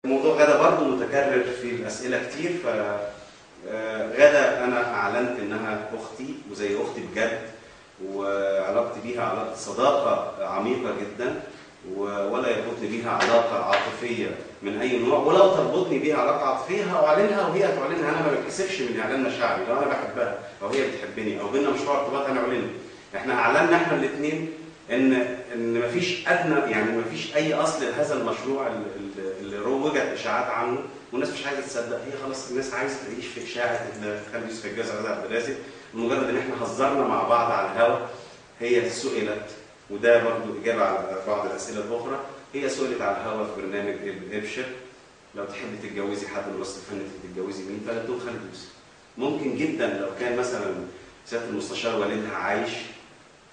موضوع غدا برضه متكرر في الأسئلة كتير. ف غدا أنا أعلنت إنها أختي وزي أختي بجد، وعلاقتي بيها علاقة صداقة عميقة جدا، ولا يربطني بيها علاقة عاطفية من أي نوع، ولو تربطني بيها علاقة عاطفية هأعلنها وهي تعلنها. أنا ما بتكسفش من إعلان مشاعري، لو أنا بحبها أو هي بتحبني أو بينا مشروع ارتباط هنعلنه. إحنا أعلنا إحنا الاثنين إن مفيش أدنى، يعني مفيش أي أصل لهذا المشروع اللي روجت إشاعات عنه والناس مش عايزة تصدق. هي خلاص الناس عايزة تعيش في إشاعة إن خالد يوسف اتجوز غادة عبد الرازق. مجرد إن إحنا هزرنا مع بعض على الهوا. هي سئلت، وده برضه إجابة على بعض الأسئلة الأخرى، هي سئلت على الهوا في برنامج ابشر لو تحبي تتجوزي حد من الوسط الفني تتجوزي مين؟ فقالت لهم خالد يوسف. ممكن جدا لو كان مثلا سيادة المستشار والدها عايش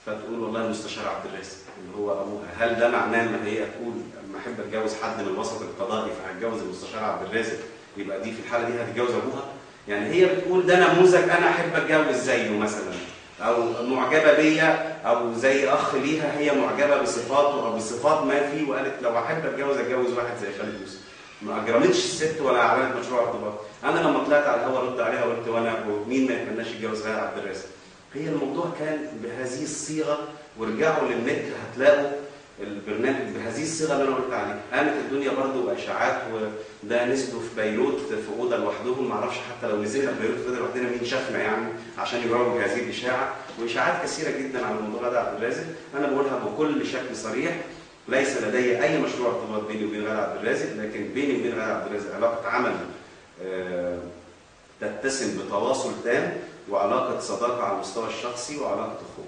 فتقول والله المستشار عبد الرازق اللي هو ابوها. هل ده معناه ان هي تقول لما احب اتجوز حد من الوسط القضائي فهتجوز المستشار عبد الرازق يبقى دي في الحاله دي هتتجوز ابوها؟ يعني هي بتقول ده نموذج انا احب اتجوز زيه مثلا، او معجبه بيا، او زي اخ ليها هي معجبه بصفاته او بصفات ما فيه وقالت لو احب اتجوز واحد زي خالد يوسف. ما اجرمتش الست ولا اعلنت مشروع ارتباط. انا لما طلعت على الهوا رد عليها وقلت ومين ما يتمناش يتجوز غادة عبد الرازق. هي الموضوع كان بهذه الصيغه، ورجعوا للنت هتلاقوا البرنامج بهذه الصيغه اللي انا قلت عليها. قامت الدنيا برضه واشاعات، وده نزلوا في بيروت في اوضه لوحدهم، معرفش حتى لو نزلنا في بيروت في اوضه لوحدنا مين شافنا يعني عشان يروج هذه الاشاعه، واشاعات كثيره جدا على موضوع غادة عبد الرازق. انا بقولها بكل شكل صريح، ليس لدي اي مشروع ارتباط بيني وبين غادة عبد الرازق، لكن بيني وبين غادة عبد الرازق علاقه عمل تتسم بتواصل تام، وعلاقه صداقه على المستوى الشخصي، وعلاقه اخوه.